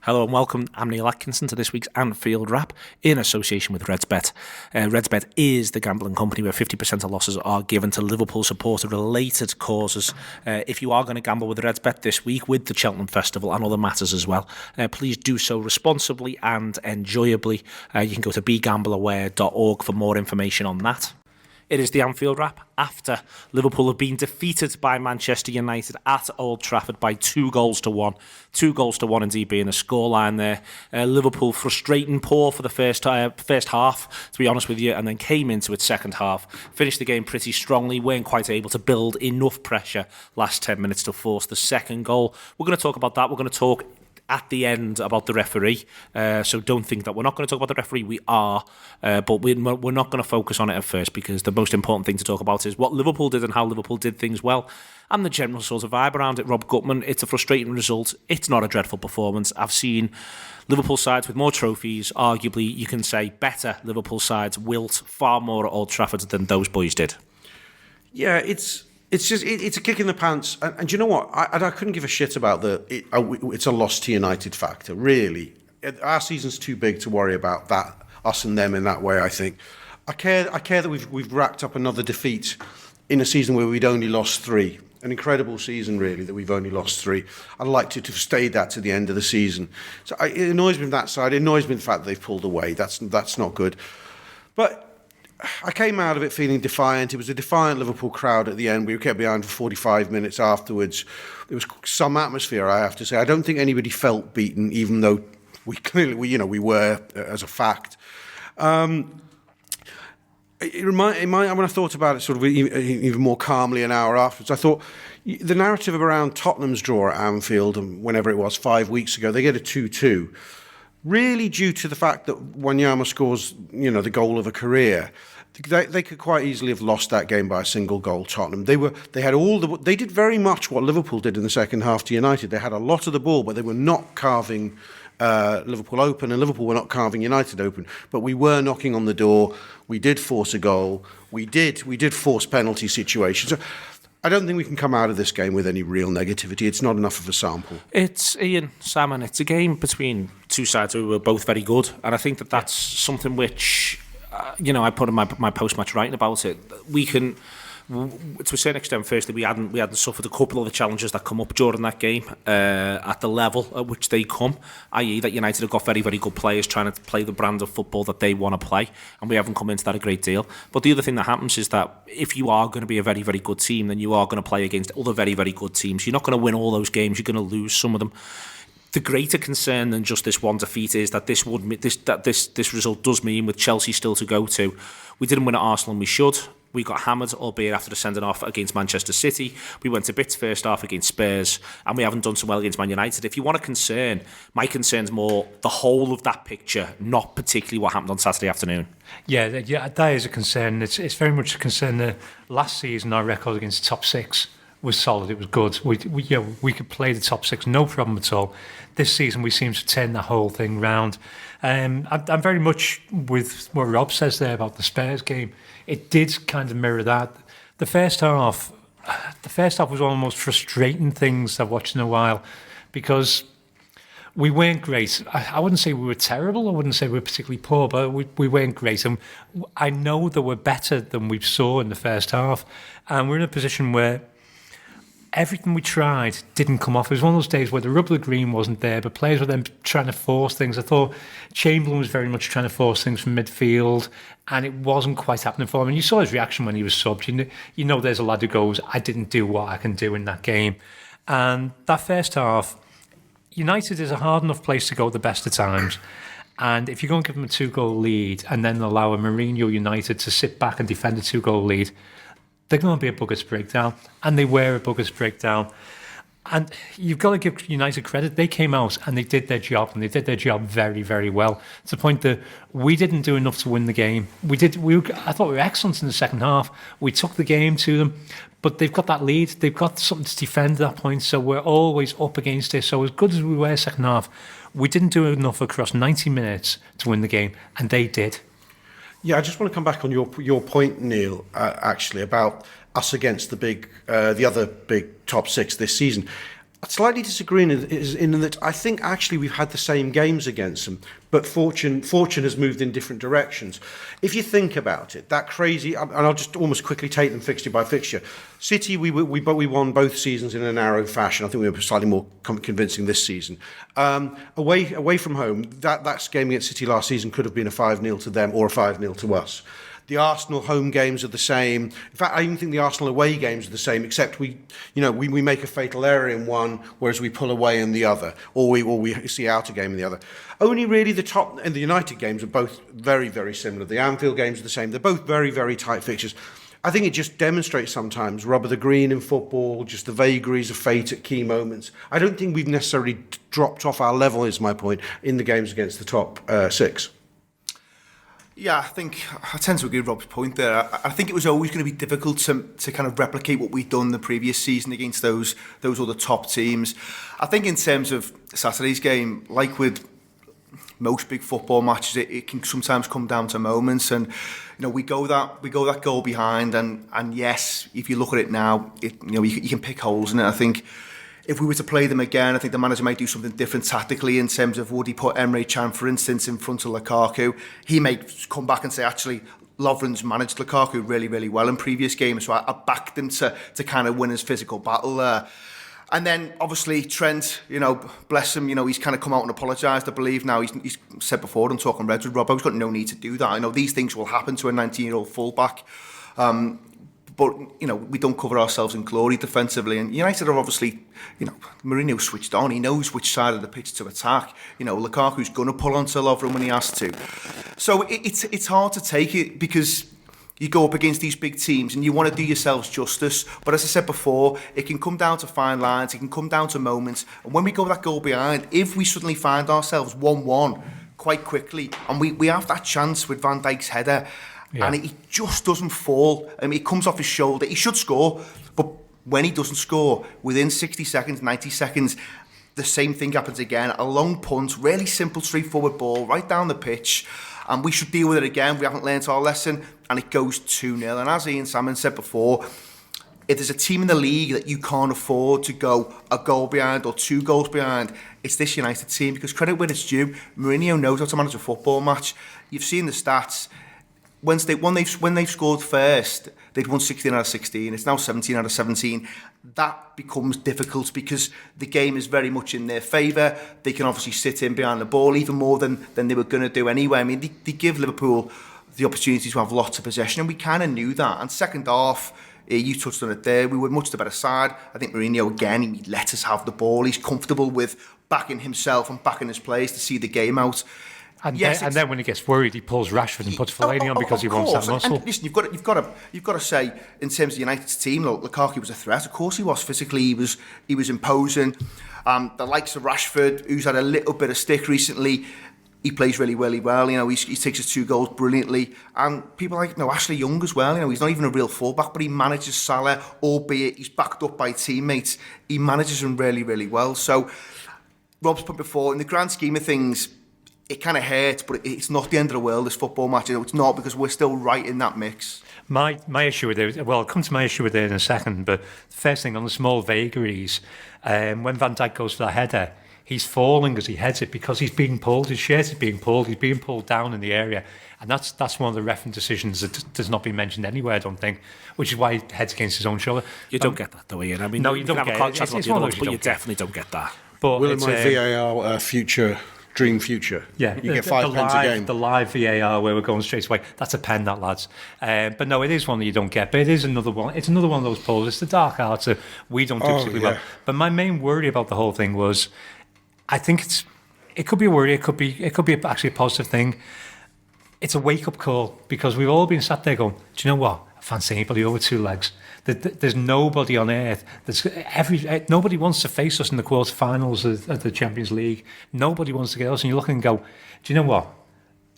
Hello and welcome. I'm Neil Atkinson to this week's Anfield Wrap in association with RedsBet. RedsBet is the gambling company where 50% of losses are given to Liverpool supporter-related causes. If you are going to gamble with RedsBet this week with the Cheltenham Festival and other matters as well, please do so responsibly and enjoyably. You can go to begambleaware.org for more information on that. It is the Anfield Wrap after Liverpool have been defeated by Manchester United at Old Trafford by 2-1. 2-1 indeed being a scoreline there. Liverpool frustrating poor for the first half, to be honest with you, and then came into its second half, finished the game pretty strongly, weren't quite able to build enough pressure last 10 minutes to force the second goal. We're going to talk about that. We're going to talk at the end about the referee, so don't think that we're not going to talk about the referee. We are, but we're not going to focus on it at first, because the most important thing to talk about is what Liverpool did and how Liverpool did things well, and the general sort of vibe around it. Rob Gutmann, it's a frustrating result. It's not a dreadful performance. I've seen Liverpool sides with more trophies, arguably you can say better Liverpool sides, wilt far more at Old Trafford than those boys did. Yeah, it's a kick in the pants, and you know what? I couldn't give a shit about it's a loss to United factor. Really, our season's too big to worry about that, us and them in that way. I think I care that we've racked up another defeat in a season where we'd only lost 3. An incredible season, really, that we've only lost 3. I'd like to have stayed that to the end of the season. So it annoys me from that side. It annoys me the fact that they've pulled away. That's not good. But I came out of it feeling defiant. It was a defiant Liverpool crowd at the end. We kept behind for 45 minutes afterwards. There was some atmosphere, I have to say. I don't think anybody felt beaten, even though we were as a fact. When I thought about it sort of even more calmly an hour afterwards, I thought the narrative around Tottenham's draw at Anfield, and whenever it was 5 weeks ago, they get a 2-2. Really due to the fact that Wanyama scores, the goal of a career. They could quite easily have lost that game by a single goal, Tottenham. They did very much what Liverpool did in the second half to United. They had a lot of the ball, but they were not carving Liverpool open, and Liverpool were not carving United open. But we were knocking on the door. We did force a goal. We did force penalty situations. So I don't think we can come out of this game with any real negativity. It's not enough of a sample. It's Ian Salmon. It's a game between two sides who were both very good, and I think that's something which, I put in my post-match writing about it. We can, to a certain extent, firstly, we hadn't suffered a couple of the challenges that come up during that game at the level at which they come, i.e. that United have got very, very good players trying to play the brand of football that they want to play, and we haven't come into that a great deal. But the other thing that happens is that if you are going to be a very, very good team, then you are going to play against other very, very good teams. You're not going to win all those games. You're going to lose some of them. The greater concern than just this one defeat is that this result does mean, with Chelsea still to go to, we didn't win at Arsenal and we should. We got hammered, albeit after the sending off against Manchester City. We went to bits first half against Spurs, and we haven't done so well against Man United. If you want a concern, my concern's more the whole of that picture, not particularly what happened on Saturday afternoon. Yeah, that is a concern. It's very much a concern that last season our record against the top 6 was solid. It was good. We could play the top 6, no problem at all. This season we seem to turn the whole thing round. I'm very much with what Rob says there about the Spurs game. It did kind of mirror that. The first half was one of the most frustrating things I've watched in a while, because we weren't great. I wouldn't say we were terrible. I wouldn't say we were particularly poor, but we weren't great. And I know that we're better than we saw in the first half. And we're in a position where everything we tried didn't come off. It was one of those days where the rub of the green wasn't there, but players were then trying to force things. I thought Chamberlain was very much trying to force things from midfield, and it wasn't quite happening for him. And you saw his reaction when he was subbed. You know there's a lad who goes, I didn't do what I can do in that game. And that first half, United is a hard enough place to go at the best of times. And if you're going to give them a 2-goal lead and then allow a Mourinho United to sit back and defend a 2-goal lead, they're going to be a bugger's breakdown. And they were a bugger's breakdown. And you've got to give United credit. They came out and they did their job, and they did their job very, very well. To the point that we didn't do enough to win the game. I thought we were excellent in the second half. We took the game to them, but they've got that lead. They've got something to defend at that point, so we're always up against it. So as good as we were second half, we didn't do enough across 90 minutes to win the game, and they did. Yeah, I just want to come back on your point, Neil, actually, about us against the other big top 6 this season. slightly disagree in that I think actually we've had the same games against them, but fortune has moved in different directions. If you think about it, that crazy, and I'll just almost quickly take them fixture by fixture. City, we won both seasons in a narrow fashion. I think we were slightly more convincing this season. Away from home, that game against City last season could have been a 5-0 to them or a 5-0 to us. The Arsenal home games are the same. In fact, I even think the Arsenal away games are the same, except we make a fatal error in one, whereas we pull away in the other, or we see out a game in the other. Only really the top and the United games are both very, very similar. The Anfield games are the same. They're both very, very tight fixtures. I think it just demonstrates sometimes rubber the green in football, just the vagaries of fate at key moments. I don't think we've necessarily dropped off our level, is my point, in the games against the top six. Yeah, I tend to agree with Rob's point there. I think it was always going to be difficult to kind of replicate what we'd done the previous season against those other top teams. I think in terms of Saturday's game, like with most big football matches, it can sometimes come down to moments, and we go that goal behind, and yes, if you look at it now, you can pick holes in it. I think if we were to play them again, I think the manager might do something different tactically in terms of would he put Emre Can, for instance, in front of Lukaku. He may come back and say, actually, Lovren's managed Lukaku really, really well in previous games, so I backed him to kind of win his physical battle there. And then, obviously, Trent, bless him, he's kind of come out and apologised, I believe. Now, he's said before, I'm talking Reds with Rob, he's got no need to do that. I know these things will happen to a 19-year-old fullback. But, we don't cover ourselves in glory defensively. And United are obviously, Mourinho switched on. He knows which side of the pitch to attack. Lukaku's going to pull onto Lovren when he has to. So it's hard to take it because you go up against these big teams and you want to do yourselves justice. But as I said before, it can come down to fine lines. It can come down to moments. And when we go that goal behind, if we suddenly find ourselves 1-1 quite quickly, and we have that chance with Van Dijk's header, and he just doesn't fall. I mean, it comes off his shoulder. He should score, but when he doesn't score, within 60 seconds, 90 seconds, the same thing happens again. A long punt, really simple, straightforward ball, right down the pitch, and we should deal with it again. We haven't learnt our lesson, and it goes 2-0. And as Ian Salmon said before, if there's a team in the league that you can't afford to go a goal behind or 2 goals behind, it's this United team, because credit where it's due, Mourinho knows how to manage a football match. You've seen the stats. When they've scored first, they'd won 16 out of 16. It's now 17 out of 17. That becomes difficult because the game is very much in their favour. They can obviously sit in behind the ball even more than they were going to do anyway. I mean, they give Liverpool the opportunity to have lots of possession, and we kind of knew that. And second half, you touched on it there, we were much the better side. I think Mourinho, again, he let us have the ball. He's comfortable with backing himself and backing his players to see the game out. And then when he gets worried, he pulls Rashford and puts Fellaini on because he wants that muscle. And listen, you've got to say, in terms of United's team, look, Lukaku was a threat. Of course, he was physically. He was imposing. The likes of Rashford, who's had a little bit of stick recently, he plays really, really well. He takes his 2 goals brilliantly. And people like Ashley Young as well. He's not even a real fullback, but he manages Salah, albeit he's backed up by teammates. He manages him really, really well. So, Rob's put before, in the grand scheme of things, it kind of hurts, but it's not the end of the world, this football match. It's not, because we're still right in that mix. My issue with it, well, I'll come to my issue with it in a second, but first thing, on the small vagaries, when Van Dijk goes for that header, he's falling as he heads it because he's being pulled, his shirt is being pulled, he's being pulled down in the area. And that's one of the referee decisions that does not be mentioned anywhere, I don't think, which is why he heads against his own shoulder. You don't get that, though, Ian. I mean, no, you don't get it. It's one of those, but you definitely don't get that. But will my VAR dream future. Yeah, you get 5 pence a game. The live VAR where we're going straight away. That's a pen, that, lads. But no, it is one that you don't get. But it is another one. It's another one of those pulls. It's the dark arts that we don't do particularly well. But my main worry about the whole thing was, I think it could be a worry. It could be actually a positive thing. It's a wake up call, because we've all been sat there going, do you know what? I fancy anybody over 2 legs. There's nobody on earth. Nobody wants to face us in the quarterfinals of the Champions League. Nobody wants to get us. And you look and go, do you know what?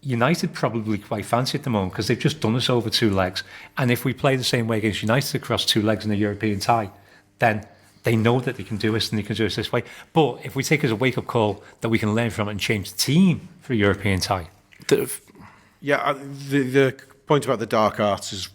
United probably quite fancy at the moment, because they've just done us over 2 legs. And if we play the same way against United across 2 legs in a European tie, then they know that they can do us, and they can do us this way. But if we take it as a wake up call that we can learn from it and change the team for a European tie. Yeah, the point about the dark arts was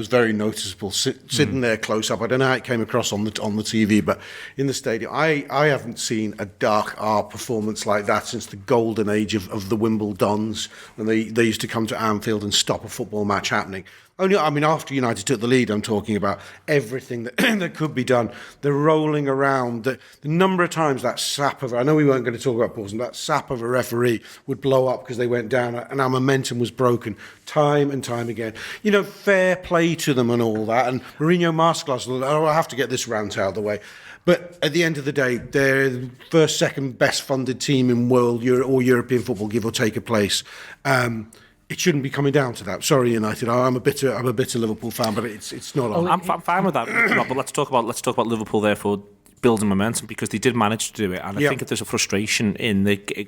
very noticeable. Sitting there close up, I don't know how it came across on the TV, but in the stadium, I haven't seen a dark art performance like that since the golden age of the Wimbledons, when they used to come to Anfield and stop a football match happening. Only, I mean, after United took the lead, I'm talking about everything that that could be done. The rolling around, the number of times that sap of, I know we weren't going to talk about Paulson, that sap of a referee would blow up because they went down and our momentum was broken time and time again. You know, fair play to them and all that. And Mourinho masterclass, I have to get this rant out of the way. But at the end of the day, they're the first, second best funded team in world or European football, give or take a place. It shouldn't be coming down to that. Sorry, United. I'm a bitter Liverpool fan, but it's not on. I'm fine with that. But let's talk about Liverpool. Therefore, building momentum, because they did manage to do it, and I think that there's a frustration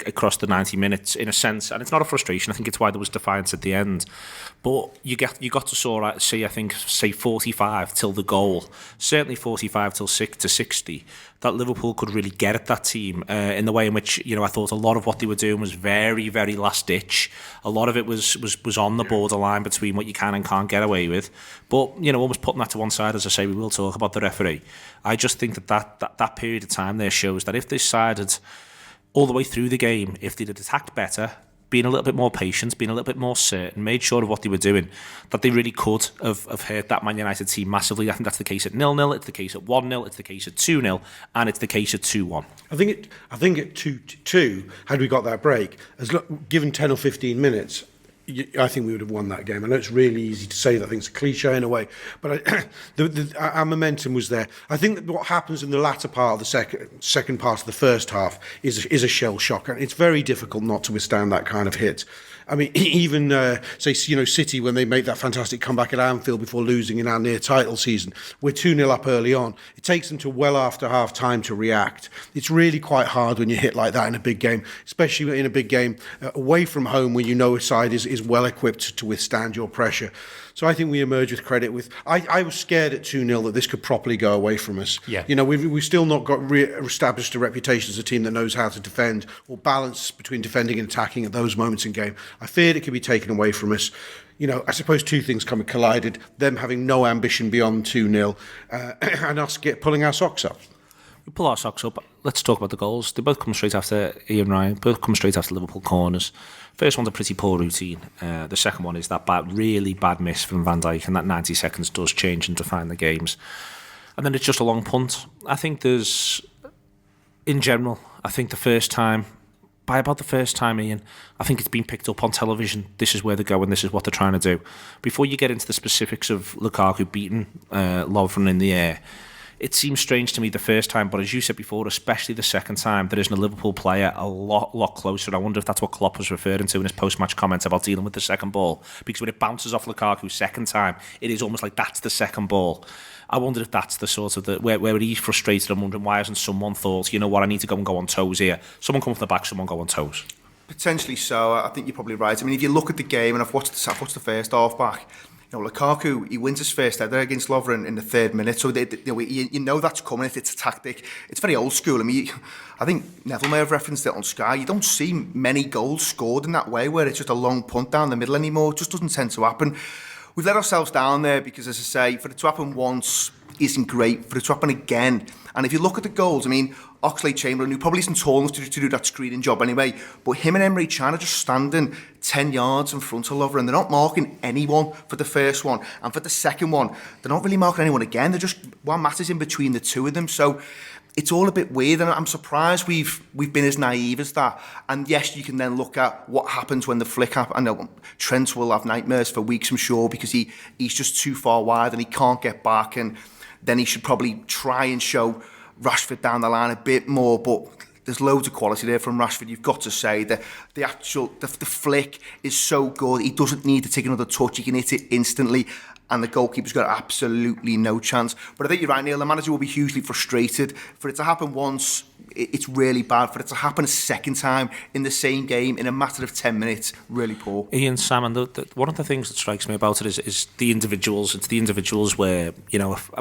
across the 90 minutes in a sense, and it's not a frustration. I think it's why there was defiance at the end. But you got to see, I think, say 45 till the goal, certainly 45 till 60, that Liverpool could really get at that team in the way in which, I thought a lot of what they were doing was very, very last ditch. A lot of it was on the borderline between what you can and can't get away with. But, almost putting that to one side, as I say, we will talk about the referee. I just think that period of time there shows that if they sided all the way through the game, if they'd attacked better, being a little bit more patient, being a little bit more certain, made sure of what they were doing, that they really could have hurt that Man United team massively. I think that's the case at 0-0, it's the case at 1-0, it's the case at 2-0, and it's the case at 2-1. I think at 2-2, had we got that break, given 10 or 15 minutes, I think we would have won that game. I know it's really easy to say that. I think it's a cliche in a way, but our momentum was there. I think that what happens in the latter part of the second part of the first half is a shell shock, and it's very difficult not to withstand that kind of hit. I mean, even City, when they make that fantastic comeback at Anfield before losing in our near title season, we're 2-0 up early on. It takes them to well after half time to react. It's really quite hard when you hit like that in a big game, especially in a big game away from home, where a side is well equipped to withstand your pressure. So I think we emerge with credit. I was scared at 2-0 that this could properly go away from us. Yeah. We've still not got established a reputation as a team that knows how to defend or balance between defending and attacking at those moments in game. I feared it could be taken away from us. I suppose two things collided: them having no ambition beyond 2-0, and us pulling our socks up. We pull our socks up. Let's talk about the goals. They both come straight after Ian Ryan, both come straight after Liverpool corners. First one's a pretty poor routine. The second one is that really bad miss from Van Dijk, and that 90 seconds does change and define the games. And then it's just a long punt. I think in general, by about the first time, Ian, I think it's been picked up on television. This is where they're going, this is what they're trying to do. Before you get into the specifics of Lukaku beating Lovren in the air, it seems strange to me the first time, but as you said before, especially the second time, there isn't a Liverpool player a lot closer. I wonder if that's what Klopp was referring to in his post-match comments about dealing with the second ball. Because when it bounces off Lukaku second time, it is almost like that's the second ball. I wonder if that's the sort of where he's frustrated and wondering why hasn't someone thought, I need to go on toes here. Someone come from the back, someone go on toes. Potentially so. I think you're probably right. I mean, if you look at the game, and I've watched the first half back, Lukaku, he wins his first header against Lovren in the 3rd minute, so that's coming. It's a tactic. It's very old school. I mean, I think Neville may have referenced it on Sky. You don't see many goals scored in that way, where it's just a long punt down the middle anymore. It just doesn't tend to happen. We've let ourselves down there because, as I say, for it to happen once isn't great. For it to happen again, and if you look at the goals, I mean, Oxlade-Chamberlain, who probably isn't tall enough to do that screening job anyway, but him and Emre Can are just standing 10 yards in front of Lovren, and they're not marking anyone for the first one, and for the second one, they're not really marking anyone again. They're just one matches in between the two of them. So it's all a bit weird, and I'm surprised we've been as naive as that. And yes, you can then look at what happens when the flick happens. I know Trent will have nightmares for weeks, I'm sure, because he's just too far wide and he can't get back, and then he should probably try and show Rashford down the line a bit more, but there's loads of quality there from Rashford. You've got to say that the flick is so good. He doesn't need to take another touch. He can hit it instantly, and the goalkeeper's got absolutely no chance. But I think you're right, Neil. The manager will be hugely frustrated. For it to happen once, it's really bad. For it to happen a second time in the same game in a matter of 10 minutes, really poor. Ian Salmon, one of the things that strikes me about it is the individuals. It's the individuals where,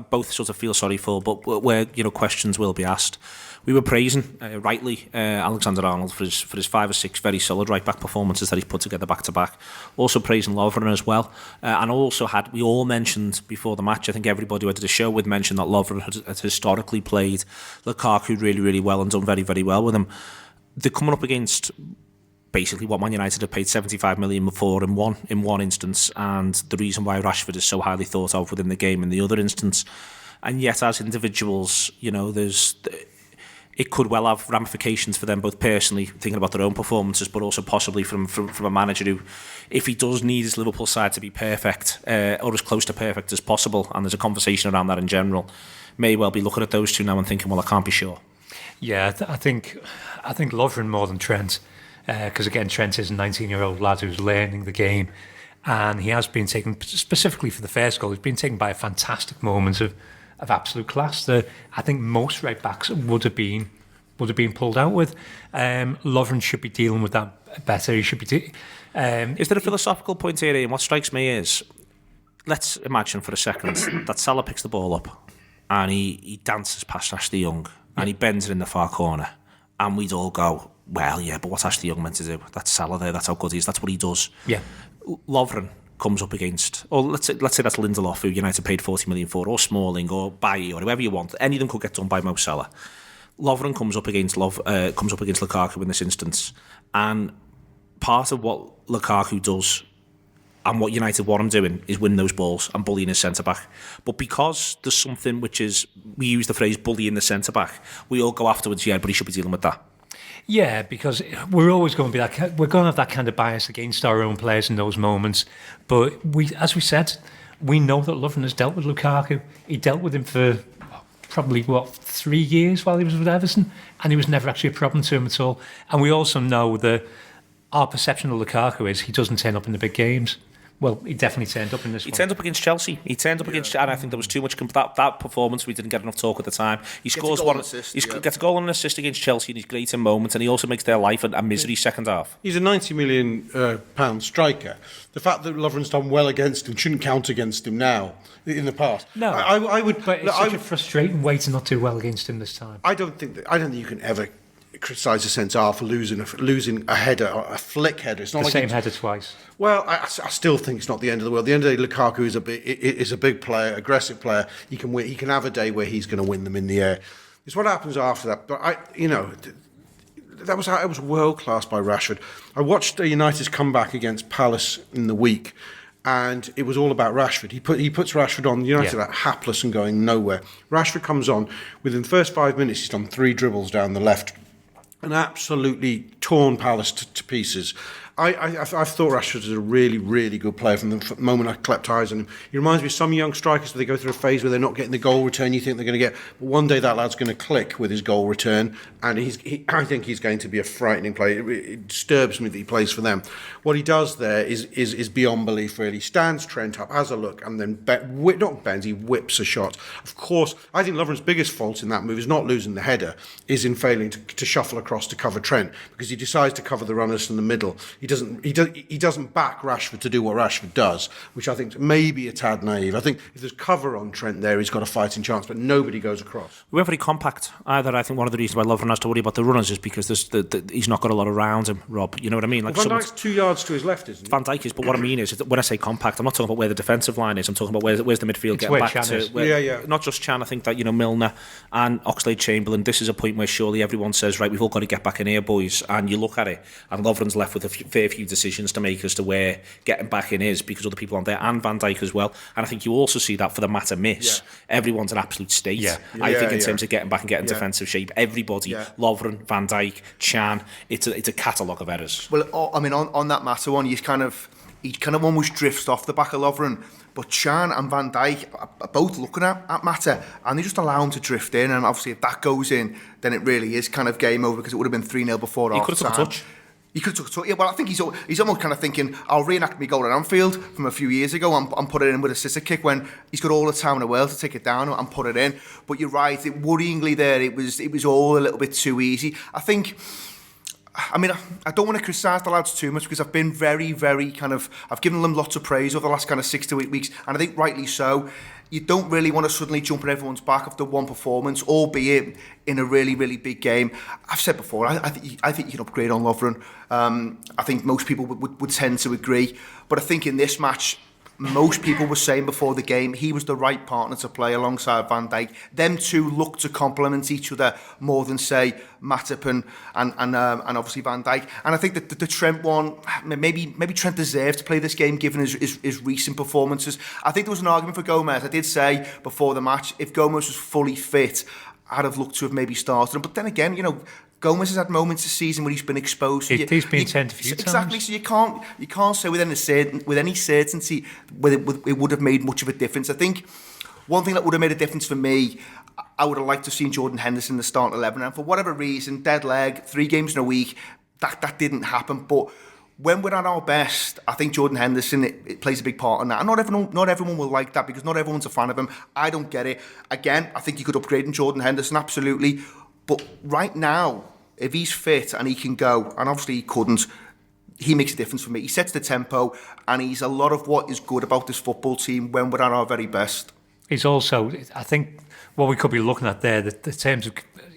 both sort of feel sorry for, but where, questions will be asked. we were praising rightly Alexander-Arnold for his 5 or 6 very solid right back performances that he's put together back to back. Also praising Lovren as well, and also we all mentioned before the match. I think everybody who did the show would mention that Lovren had historically played Lukaku really, really well and done very, very well with him. They're coming up against basically what Man United have paid 75 million for in one instance, and the reason why Rashford is so highly thought of within the game in the other instance. And yet, as individuals, it could well have ramifications for them both personally, thinking about their own performances, but also possibly from a manager who, if he does need his Liverpool side to be perfect or as close to perfect as possible, and there's a conversation around that in general, may well be looking at those two now and thinking, well, I can't be sure. Yeah, I think Lovren more than Trent, because again, Trent is a 19-year-old lad who's learning the game, and he has been taken, specifically for the first goal, he's been taken by a fantastic moment of absolute class that I think most right backs would have been pulled out with. Lovren should be dealing with that better. He should be. Is there a philosophical point here, Ian? What strikes me is, let's imagine for a second that Salah picks the ball up and he dances past Ashley Young and he bends it in the far corner, and we'd all go, well, yeah, but what's Ashley Young meant to do? That's Salah there. That's how good he is. That's what he does. Yeah, Lovren comes up against, or let's say that's Lindelof, who United paid 40 million for, or Smalling, or Bailly, or whoever you want. Any of them could get done by Mo Salah. Lovren comes up against Lukaku in this instance, and part of what Lukaku does and what United want him doing is win those balls and bullying his centre back. But because there's something which is, we use the phrase bullying the centre back, we all go afterwards, yeah, but he should be dealing with that. Yeah, because we're always going to be we're going to have that kind of bias against our own players in those moments. But as we said, we know that Lovren has dealt with Lukaku. He dealt with him for probably 3 years while he was with Everton, and he was never actually a problem to him at all. And we also know that our perception of Lukaku is he doesn't turn up in the big games. Well, he definitely turned up in this one. He turned up against Chelsea. And I think there was too much that performance. We didn't get enough talk at the time. He scores one assist. He gets a goal and an assist against Chelsea, and he's great in moments. And he also makes their life a misery second half. He's a £90 million pound striker. The fact that Lovren's done well against him shouldn't count against him now. In the past, no, I would. But it's such a frustrating way to not do well against him this time. I don't think you can ever criticise a centre half for losing a header, a flick header. It's not the like same header twice. Well, I still think it's not the end of the world. At the end of the day, Lukaku is a big player, aggressive player. He can win. He can have a day where he's going to win them in the air. It's what happens after that. But that was world class by Rashford. I watched United's comeback against Palace in the week, and it was all about Rashford. He puts Rashford on. United are hapless and going nowhere. Rashford comes on. Within the first 5 minutes, he's done 3 dribbles down the left and absolutely torn Palace to pieces. I thought Rashford was a really, really good player from the moment I clapped eyes on him. He reminds me of some young strikers, they go through a phase where they're not getting the goal return you think they're going to get. But one day that lad's going to click with his goal return, and I think he's going to be a frightening player. It disturbs me that he plays for them. What he does there is beyond belief, really. He stands Trent up, has a look, and then not bends, he whips a shot. Of course, I think Lovren's biggest fault in that move is not losing the header, is in failing to shuffle across to cover Trent, because he decides to cover the runners from the middle. He doesn't back Rashford to do what Rashford does, which I think may be a tad naive. I think if there's cover on Trent there, he's got a fighting chance, but nobody goes across. We weren't very compact either. I think one of the reasons why Lovren has to worry about the runners is because he's not got a lot around him, Rob. You know what I mean? Like Van Dijk's 2 yards to his left, isn't he? Van Dijk is, but what I mean is that when I say compact, I'm not talking about where the defensive line is. I'm talking about where's the midfield getting back to. Not just Chan. I think that Milner and Oxlade-Chamberlain. This is a point where surely everyone says, right, we've all got to get back in here, boys. And you look at it, and Lovren's left with a fair few decisions to make as to where getting back in is, because other people aren't there, and Van Dijk as well. And I think you also see that for the Mata miss. Yeah. Everyone's in absolute state. I think in terms of getting back and getting defensive shape, everybody, Lovren, Van Dijk, Chan, it's a catalogue of errors. Well, I mean, on that Mata one, he kind of almost drifts off the back of Lovren. But Chan and Van Dijk are both looking at Mata, and they just allow him to drift in. And obviously, if that goes in, then it really is kind of game over, because it would have been 3-0 before half time. He could have took a touch. He could have took a touch. Yeah, well, I think he's almost kind of thinking, I'll reenact my goal at Anfield from a few years ago and put it in with a scissor kick, when he's got all the time in the world to take it down and put it in. But you're right, worryingly there, it was all a little bit too easy. I think I mean, I don't want to criticise the lads too much because I've been very, very I've given them lots of praise over the last kind of 6 to 8 weeks, and I think rightly so. You don't really want to suddenly jump on everyone's back after one performance, albeit in a really, really big game. I've said before, I think you can upgrade on Lovren. I think most people would tend to agree. But I think in this match, most people were saying before the game he was the right partner to play alongside Van Dijk. Them two look to complement each other more than, say, Matip and obviously Van Dijk. And I think that the Trent one, maybe Trent deserved to play this game given his recent performances. I think there was an argument for Gomez. I did say before the match, if Gomez was fully fit, I'd have looked to have maybe started him. But then again, Gomez has had moments this season where he's been exposed. He's been sent a few times. Exactly, so you can't say with any certainty whether it would have made much of a difference. I think one thing that would have made a difference for me, I would have liked to have seen Jordan Henderson in the starting 11, and for whatever reason, dead leg, 3 games in a week, that didn't happen. But when we're at our best, I think Jordan Henderson it plays a big part in that. And not everyone will like that because not everyone's a fan of him. I don't get it. Again, I think you could upgrade in Jordan Henderson, absolutely. But right now, if he's fit and he can go, and obviously he couldn't, he makes a difference for me. He sets the tempo, and he's a lot of what is good about this football team when we're at our very best. He's also, I think, what we could be looking at there, the terms of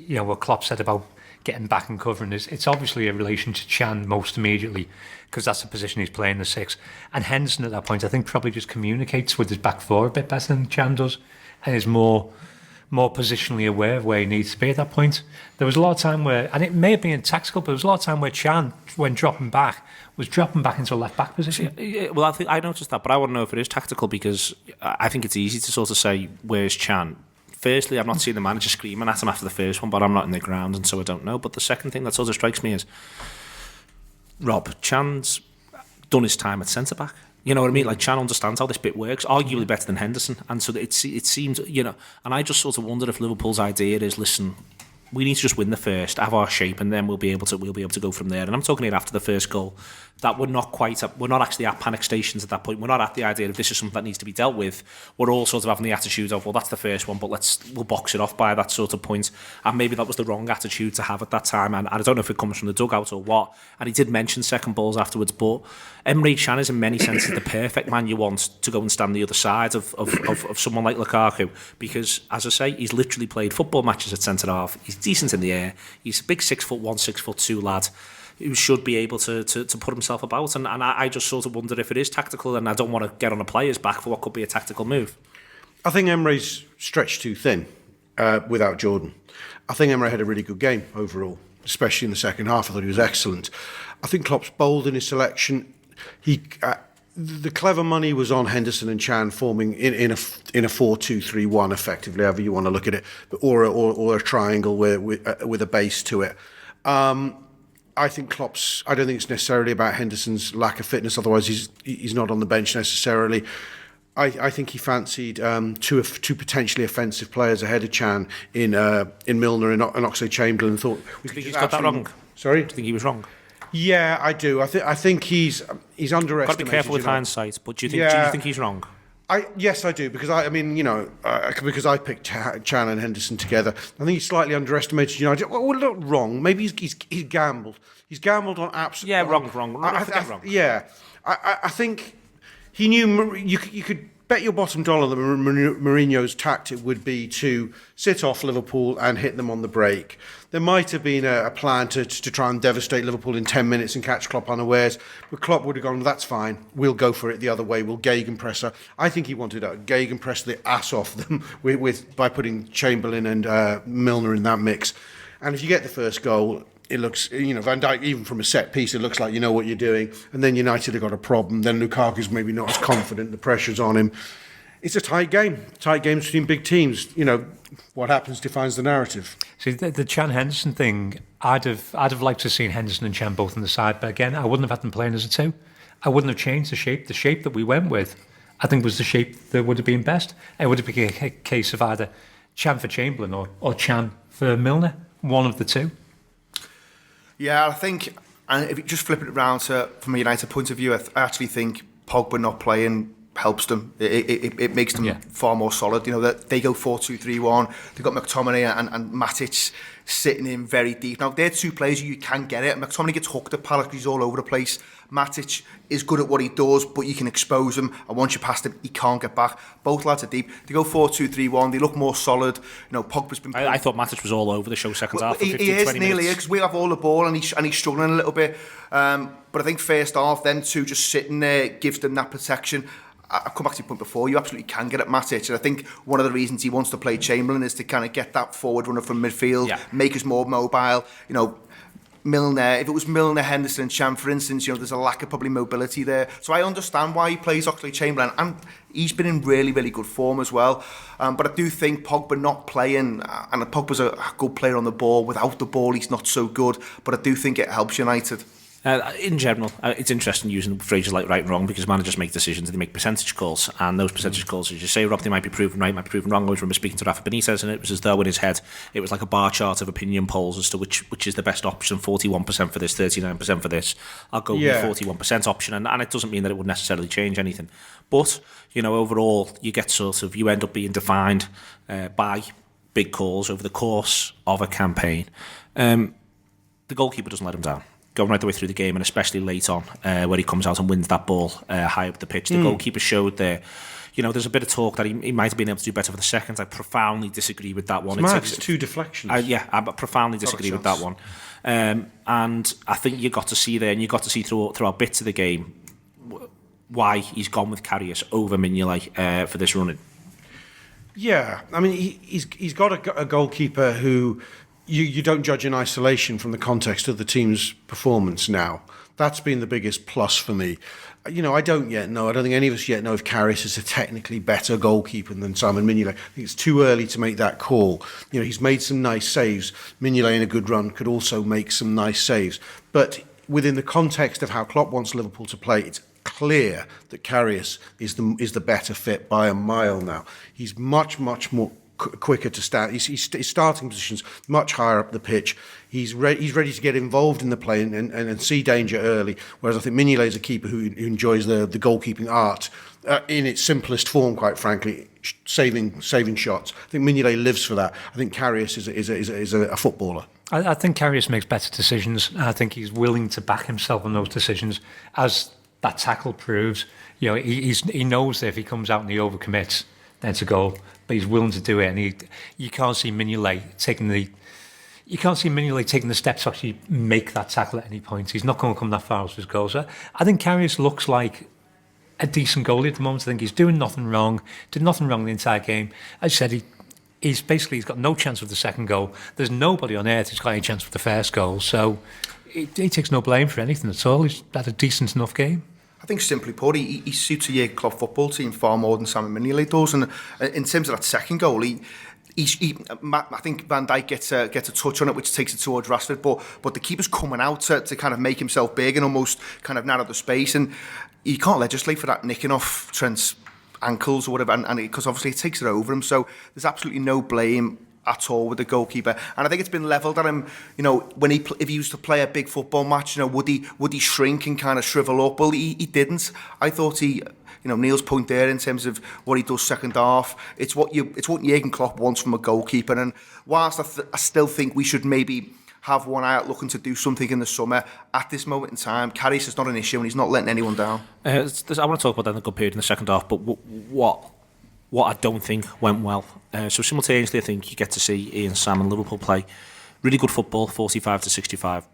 what Klopp said about getting back and covering, it's obviously a relation to Chan most immediately, because that's the position he's playing, the 6. And Henderson at that point, I think, probably just communicates with his back four a bit better than Chan does, and is more positionally aware of where he needs to be at that point. There was a lot of time where, and it may have been tactical, but there was a lot of time where Chan, when dropping back, was dropping back into a left-back position. Yeah, well, I think I noticed that, but I want to know if it is tactical, because I think it's easy to sort of say, where's Chan? Firstly, I've not seen the manager screaming at him after the first one, but I'm not in the ground, and so I don't know. But the second thing that sort of strikes me is, Rob, Chan's done his time at centre-back. You know what I mean? Like, Chan understands how this bit works, arguably better than Henderson. And so it seems, and I just sort of wonder if Liverpool's idea is, listen, we need to just win the first, have our shape, and then we'll be able to go from there. And I'm talking here after the first goal, that we're not actually at panic stations at that point. We're not at the idea of this is something that needs to be dealt with. We're all sort of having the attitude of, well, that's the first one, but we'll box it off by that sort of point. And maybe that was the wrong attitude to have at that time. And I don't know if it comes from the dugout or what. And he did mention second balls afterwards, but Emre Can is in many senses the perfect man you want to go and stand the other side of someone like Lukaku, because, as I say, he's literally played football matches at centre half. He's decent in the air. He's a big 6'1", 6'2" lad who should be able to put himself about. And I just sort of wonder if it is tactical, and I don't want to get on a player's back for what could be a tactical move. I think Emre's stretched too thin without Jordan. I think Emre had a really good game overall, especially in the second half. I thought he was excellent. I think Klopp's bold in his selection. The clever money was on Henderson and Chan forming in a 4-2-3-1, effectively, however you want to look at it, or a triangle with a base to it. I think Klopp's. I don't think it's necessarily about Henderson's lack of fitness. Otherwise, he's not on the bench necessarily. I think he fancied two potentially offensive players ahead of Chan in Milner and Oxlade-Chamberlain. Thought we could got that wrong. Sorry, do you think he was wrong? Yeah, I do. I think he's underestimated. Got to be careful with hindsight, but do you think he's wrong? Yes, I do, because because I picked Chan and Henderson together. I think he's slightly underestimated United. Well, not wrong. Maybe he's gambled. He's gambled on absolute. Yeah, wrong. Wrong. Yeah, I think he knew you could bet your bottom dollar that Mourinho's tactic would be to sit off Liverpool and hit them on the break. There might have been a plan to try and devastate Liverpool in 10 minutes and catch Klopp unawares, but Klopp would have gone, that's fine, we'll go for it the other way, we'll gegenpress her. I think he wanted to gegenpress the ass off them by putting Chamberlain and Milner in that mix. And if you get the first goal, it looks, Van Dijk, even from a set piece, it looks like you know what you're doing. And then United have got a problem. Then Lukaku's maybe not as confident. The pressure's on him. It's a tight game. Tight games between big teams. What happens defines the narrative. See, the Chan Henderson thing, I'd have liked to have seen Henderson and Chan both on the side, but again, I wouldn't have had them playing as a two. I wouldn't have changed the shape. The shape that we went with, I think, was the shape that would have been best. It would have been a case of either Chan for Chamberlain or Chan for Milner, one of the two. Yeah, I think, and if you just flip it around from a United point of view, I actually think Pogba not playing helps them. It makes them far more solid. You know, that they go 4-2-3-1. They've got McTominay and Matic sitting in very deep. Now, they're two players you can get it. McTominay gets hooked at Palace, he's all over the place. Matic is good at what he does, but you can expose him, and once you pass him, he can't get back. Both lads are deep. They go 4-2-3-1. They look more solid. You know, Pogba's been... I thought Matic was all over the show second half for 15-20 minutes. He is nearly, because we have all the ball, and he's struggling a little bit. But I think first half, them two just sitting there gives them that protection. I've come back to your point before, you absolutely can get at Matic, and I think one of the reasons he wants to play Chamberlain is to kind of get that forward runner from midfield, make us more mobile. You know, Milner, if it was Milner, Henderson and Cham, for instance, you know, there's a lack of probably mobility there. So I understand why he plays Oxlade-Chamberlain, and he's been in really, really good form as well. But I do think Pogba not playing, and Pogba's a good player on the ball, without the ball he's not so good, but I do think it helps United. In general, it's interesting using phrases like right and wrong, because managers make decisions and they make percentage calls, and those percentage calls, as you say, Rob, they might be proven right, might be proven wrong. I always remember speaking to Rafa Benitez, and it was as though in his head it was like a bar chart of opinion polls as to which is the best option. 41% for this, 39% for this. I'll go with the 41% option, and it doesn't mean that it would necessarily change anything, but you know, overall you end up being defined by big calls over the course of a campaign. The goalkeeper doesn't let him down, going right the way through the game, and especially late on, where he comes out and wins that ball high up the pitch. The goalkeeper showed there. You know, there's a bit of talk that he might have been able to do better for the seconds. I profoundly disagree with that one. It's two deflections. I profoundly disagree with that one. And I think you got to see there, and you got to see throughout bits of the game, why he's gone with Karius over Mignolet for this running. Yeah, I mean, he's got a goalkeeper who... You don't judge in isolation from the context of the team's performance now. That's been the biggest plus for me. You know, I don't think any of us yet know if Karius is a technically better goalkeeper than Simon Mignolet. I think it's too early to make that call. You know, he's made some nice saves. Mignolet in a good run could also make some nice saves. But within the context of how Klopp wants Liverpool to play, it's clear that Karius is the better fit by a mile now. He's much more quicker to start. His starting position's much higher up the pitch. He's ready to get involved in the play and see danger early, whereas I think Mignolet is a keeper who enjoys the goalkeeping art in its simplest form, quite frankly, saving shots. I think Mignolet lives for that. I think Karius is a footballer. I think Karius makes better decisions. I think he's willing to back himself on those decisions, as that tackle proves. You know, he knows that if he comes out and he overcommits, then it's a goal. But he's willing to do it, and you can't see Mignolet taking the steps to actually make that tackle at any point. He's not going to come that far with his goal. So I think Karius looks like a decent goalie at the moment. I think he's doing nothing wrong. Did nothing wrong the entire game. As I said, he's got no chance with the second goal. There's nobody on earth who's got any chance with the first goal. So he takes no blame for anything at all. He's had a decent enough game. I think simply put, he suits a Jurgen Klopp football team far more than Simon Mignolet does. And in terms of that second goal, I think Van Dijk gets a touch on it, which takes it towards Rashford. But the keeper's coming out to kind of make himself big and almost kind of narrow the space. And you can't legislate for that nicking off Trent's ankles or whatever, and because obviously it takes it over him. So there's absolutely no blame at all with the goalkeeper, and I think it's been levelled at him. You know, if he used to play a big football match, you know, would he shrink and kind of shrivel up? Well, he didn't. I thought you know, Neil's point there in terms of what he does second half. It's what Jurgen Klopp wants from a goalkeeper. And whilst I still think we should maybe have one eye out looking to do something in the summer, at this moment in time, Karius is not an issue and he's not letting anyone down. I want to talk about that in the good period in the second half, but what I don't think went well. So simultaneously, I think you get to see Ian Salmon, Liverpool play really good football, 45-65.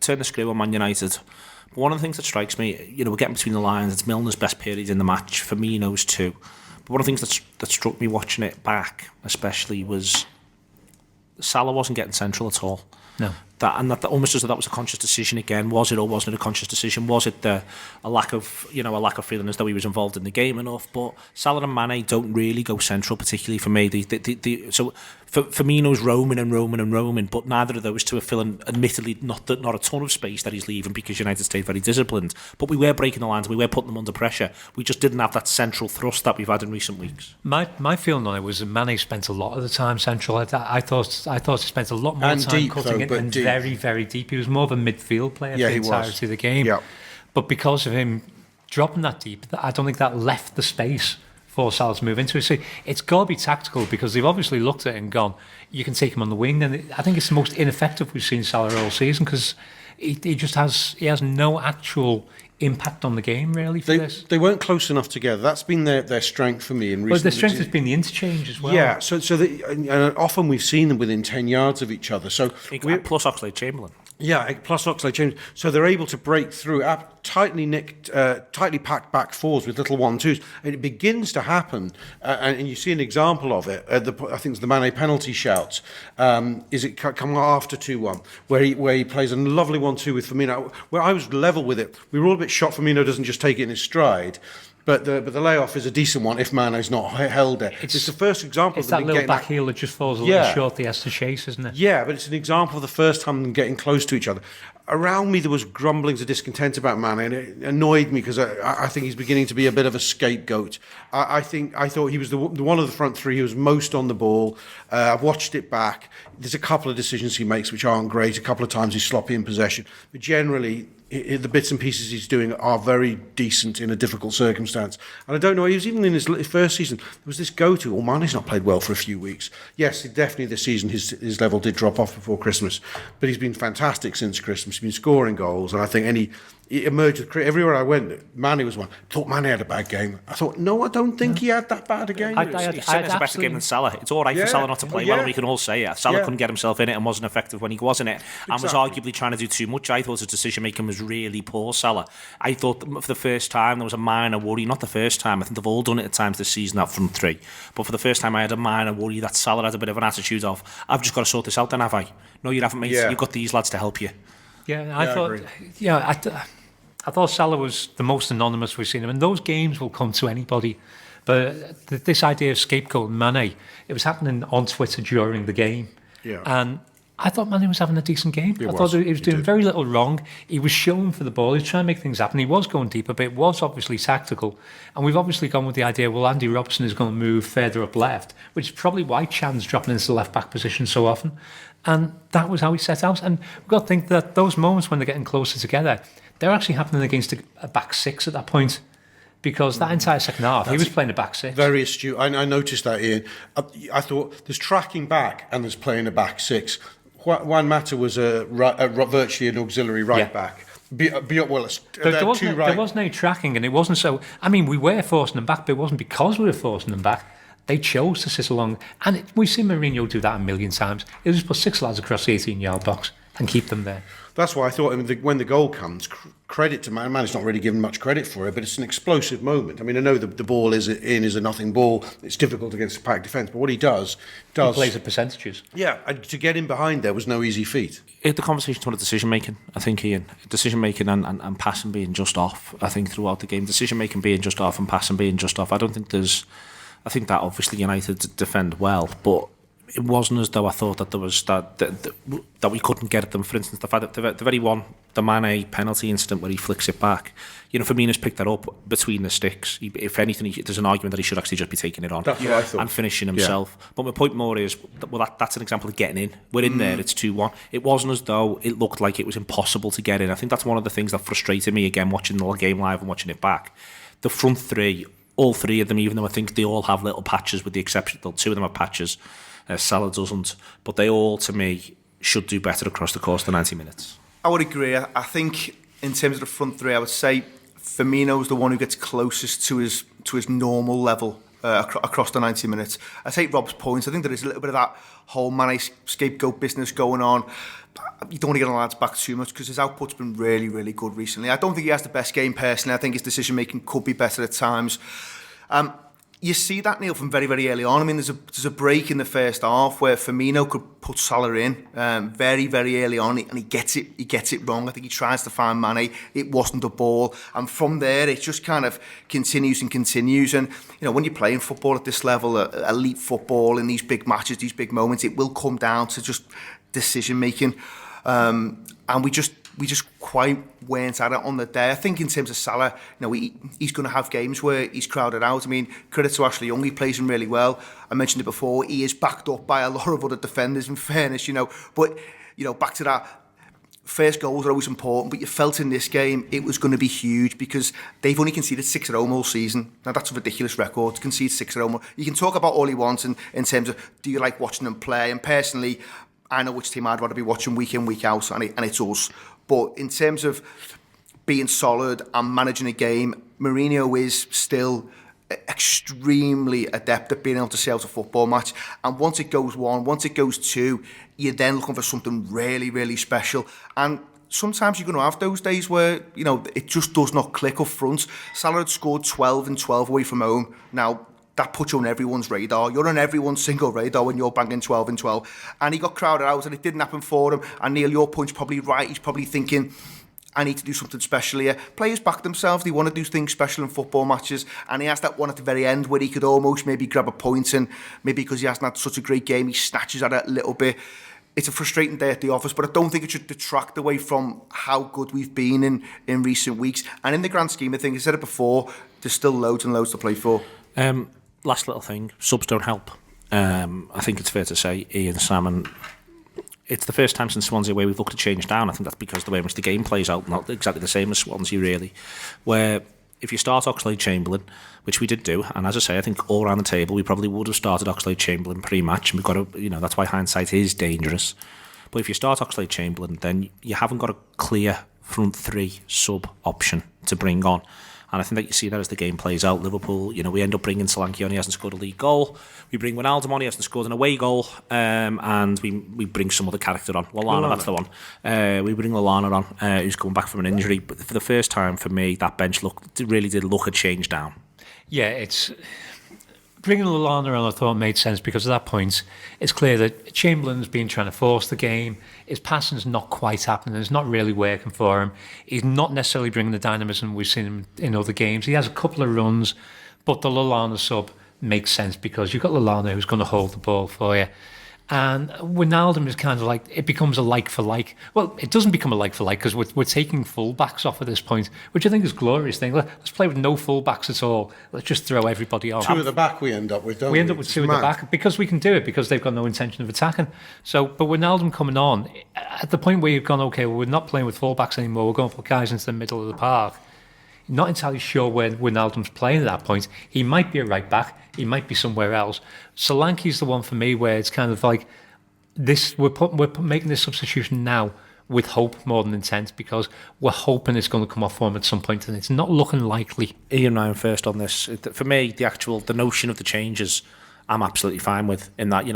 Turn the screw on Man United. But one of the things that strikes me, you know, we're getting between the lines. It's Milner's best period in the match. Firmino's too. But one of the things that struck me watching it back, especially, was Salah wasn't getting central at all. No. That almost as though that was a conscious decision again. Was it or wasn't it a conscious decision? Was it a lack of feeling as though he was involved in the game enough? But Salah and Mane don't really go central, particularly for me. So Firmino's roaming, but neither of those two are filling, admittedly, not a ton of space that he's leaving because United stayed very disciplined. But we were breaking the lines, we were putting them under pressure. We just didn't have that central thrust that we've had in recent weeks. My feeling on it was that Mane spent a lot of the time central. I thought he spent a lot more time deep, cutting it and very, very deep. He was more of a midfield player for the entirety of the game. Yep. But because of him dropping that deep, I don't think that left the space for Salah to move into it. So it's got to be tactical, because they've obviously looked at it and gone, you can take him on the wing. And I think it's the most ineffective we've seen Salah all season, because he has no actual impact on the game, really, for this. They weren't close enough together. That's been their strength for me in recent. But their strength has been the interchange as well. Yeah, so often we've seen them within 10 yards of each other. So plus Oxlade-Chamberlain. Yeah, plus Oxlade-Chamberlain. So they're able to break through tightly packed back fours with little 1-2s. And it begins to happen, and you see an example of it. I think it's the Mane penalty shout. Is it coming after 2-1, where he plays a lovely 1-2 with Firmino, where I was level with it. We were all a bit shocked Firmino doesn't just take it in his stride. But the layoff is a decent one if Mane's not held there. It's the first example. It's that little back heel that just falls a little short. He has to chase, isn't it? Yeah, but it's an example of the first time them getting close to each other. Around me, there was grumblings of discontent about Mane, and it annoyed me because I think he's beginning to be a bit of a scapegoat. I thought he was the one of the front three who was most on the ball. I've watched it back. There's a couple of decisions he makes which aren't great. A couple of times he's sloppy in possession, but generally the bits and pieces he's doing are very decent in a difficult circumstance. And I don't know, he was even in his first season, there was this go-to, Mane's not played well for a few weeks. Yes, definitely this season his level did drop off before Christmas, but he's been fantastic since Christmas. He's been scoring goals, and I think he emerged everywhere I went. Mane was one. I thought Mane had a bad game. I thought, no, I don't think he had that bad a game. He's a better game than Salah. It's all right for Salah not to play well, and we can all say it. Salah couldn't get himself in it and wasn't effective when he was in it, and was arguably trying to do too much. I thought his decision making was really poor, Salah. I thought for the first time there was a minor worry. Not the first time. I think they've all done it at times this season, that front three. But for the first time, I had a minor worry that Salah had a bit of an attitude of, I've just got to sort this out then, have I? No, you haven't, mate. You've got these lads to help you. Yeah, I thought Salah was the most anonymous we've seen him, and those games will come to anybody. But this idea of scapegoating Mane, it was happening on Twitter during the game. Yeah. And I thought Mane was having a decent game. I thought he was doing very little wrong. He was showing for the ball. He was trying to make things happen. He was going deeper, but it was obviously tactical. And we've obviously gone with the idea, well, Andy Robertson is going to move further up left, which is probably why Chan's dropping into the left-back position so often. And that was how he set out. And we've got to think that those moments when they're getting closer together, they're actually happening against a back six at that point. Because that entire second half, he was playing a back six. Very astute. I noticed that, Ian. I thought there's tracking back and there's playing a back six. Juan Mata was virtually an auxiliary right back. There wasn't any tracking, and it wasn't so. I mean, we were forcing them back, but it wasn't because we were forcing them back. They chose to sit along. And we've seen Mourinho do that a million times. He'll just put six lads across the 18-yard box and keep them there. That's why I thought when the goal comes, credit to Man. Man's not really given much credit for it, but it's an explosive moment. I mean, I know the ball is a nothing ball. It's difficult against a packed defence, but what he does... He plays at percentages. Yeah, and to get in behind there was no easy feat. The conversation's on decision-making, I think, Ian. Decision-making and passing being just off, I think, throughout the game. Decision-making being just off and passing being just off. I think that obviously United defend well, but it wasn't as though I thought that there was that we couldn't get at them. For instance, the fact that the Mane penalty incident where he flicks it back, Firmino's picked that up between the sticks. If anything, there's an argument that he should actually just be taking it on and finishing himself. Yeah. But my point more is, that's an example of getting in. We're in there, it's 2-1. It wasn't as though it looked like it was impossible to get in. I think that's one of the things that frustrated me, again, watching the game live and watching it back. The front three, all three of them, even though I think they all have little patches, with the exception that two of them have patches, Salah doesn't, but they all, to me, should do better across the course of the 90 minutes. I would agree. I think in terms of the front three, I would say Firmino's the one who gets closest to his normal level across the 90 minutes. I take Rob's point. I think there is a little bit of that whole Mane scapegoat business going on. You don't want to get on the lads back too much because his output's been really, really good recently. I don't think he has the best game personally. I think his decision-making could be better at times. You see that, Neil, from very, very early on. I mean, there's a break in the first half where Firmino could put Salah in very, very early on, and he gets it wrong. I think he tries to find Mane. It wasn't a ball, and from there it just kind of continues and continues. And when you're playing football at this level, elite football, in these big matches, these big moments, it will come down to just decision making, and we just quite weren't at it on the day. I think in terms of Salah, he's going to have games where he's crowded out. I mean, credit to Ashley Young, he plays him really well. I mentioned it before, he is backed up by a lot of other defenders, in fairness, but back to that, first goals are always important, but you felt in this game it was going to be huge because they've only conceded 6 at home all season. Now, that's a ridiculous record to concede 6 at home. You can talk about all you want in terms of do you like watching them play, and personally, I know which team I'd rather be watching week in, week out, and it's us. But in terms of being solid and managing a game, Mourinho is still extremely adept at being able to sell a football match. And once it goes 1, once it goes 2, you're then looking for something really, really special. And sometimes you're going to have those days where, it just does not click up front. Salah had scored 12 and 12 away from home. Now, that puts you on everyone's radar. You're on everyone's single radar when you're banging 12 and 12. And he got crowded out and it didn't happen for him. And Neil, your point's probably right. He's probably thinking, I need to do something special here. Players back themselves. They want to do things special in football matches. And he has that one at the very end where he could almost maybe grab a point, and maybe because he hasn't had such a great game, he snatches at it a little bit. It's a frustrating day at the office, but I don't think it should detract away from how good we've been in recent weeks. And in the grand scheme of things, I said it before, there's still loads and loads to play for. Last little thing, subs don't help. I think it's fair to say Ian Salmon, it's the first time since Swansea away we've looked to change down. I think that's because the way in which the game plays out, not exactly the same as Swansea really, where if you start Oxlade-Chamberlain, which we did do, and as I say, I think all around the table we probably would have started Oxlade-Chamberlain pre-match, and we've got to, that's why hindsight is dangerous. But if you start Oxlade-Chamberlain, then you haven't got a clear front 3 sub option to bring on. And I think that you see that as the game plays out. Liverpool, we end up bringing Solanke on, he hasn't scored a league goal. We bring Wijnaldum on, he hasn't scored an away goal. And we bring some other character on. Lallana, that's the one. We bring Lallana on, who's coming back from an injury. But for the first time, for me, that bench really did look a change down. Yeah, it's... Bringing Lallana on, I thought made sense because at that point, it's clear that Chamberlain's been trying to force the game. His passing's not quite happening. It's not really working for him. He's not necessarily bringing the dynamism we've seen him in other games. He has a couple of runs, but the Lallana sub makes sense because you've got Lallana who's going to hold the ball for you. And Wijnaldum is kind of like, it becomes a like for like. Well, it doesn't become a like for like because we're taking full-backs off at this point, which I think is a glorious thing. Let's play with no full-backs at all. Let's just throw everybody on. 2 at the back we end up with, don't we? We end up with 2 at the back because we can do it because they've got no intention of attacking. So, but Wijnaldum coming on, at the point where you've gone, okay, well, we're not playing with full-backs anymore, we're going to put guys into the middle of the park. Not entirely sure where Wijnaldum's playing at that point. He might be a right back. He might be somewhere else. Solanke's the one for me where it's kind of like this. We're making this substitution now with hope more than intent because we're hoping it's going to come off for him at some point, and it's not looking likely. Ian Ryan first on this. For me, the notion of the changes, I'm absolutely fine with. In that,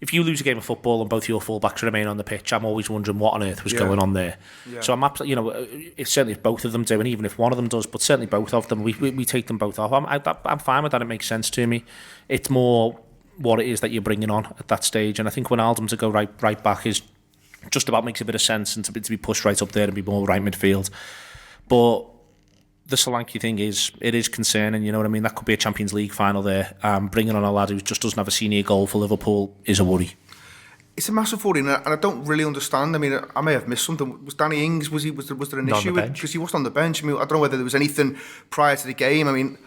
if you lose a game of football and both your fullbacks remain on the pitch, I'm always wondering what on earth was going on there. Yeah. So I'm absolutely, if certainly if both of them do, and even if one of them does, but certainly both of them, we take them both off. I'm fine with that. It makes sense to me. It's more what it is that you're bringing on at that stage, and I think Wijnaldum to go right back is just about makes a bit of sense, and to be pushed right up there and be more right midfield. But the Solanke thing is concerning, you know what I mean? That could be a Champions League final there. Bringing on a lad who just doesn't have a senior goal for Liverpool is a worry. It's a massive worry, and I don't really understand. I mean, I may have missed something. Was Danny Ings, was there an issue? Because he wasn't on the bench. I mean, I don't know whether there was anything prior to the game. I mean,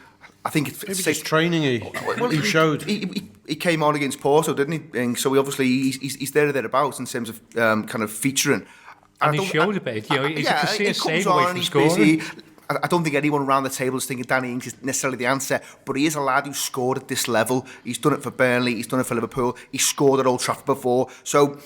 I think it's maybe just training he showed. He came on against Porto, didn't he? So he's there or thereabouts in terms of kind of featuring. And he showed a bit. He's a clear save away from scoring. I don't think anyone around the table is thinking Danny Ings is necessarily the answer, but he is a lad who scored at this level. He's done it for Burnley, he's done it for Liverpool, he scored at Old Trafford before. So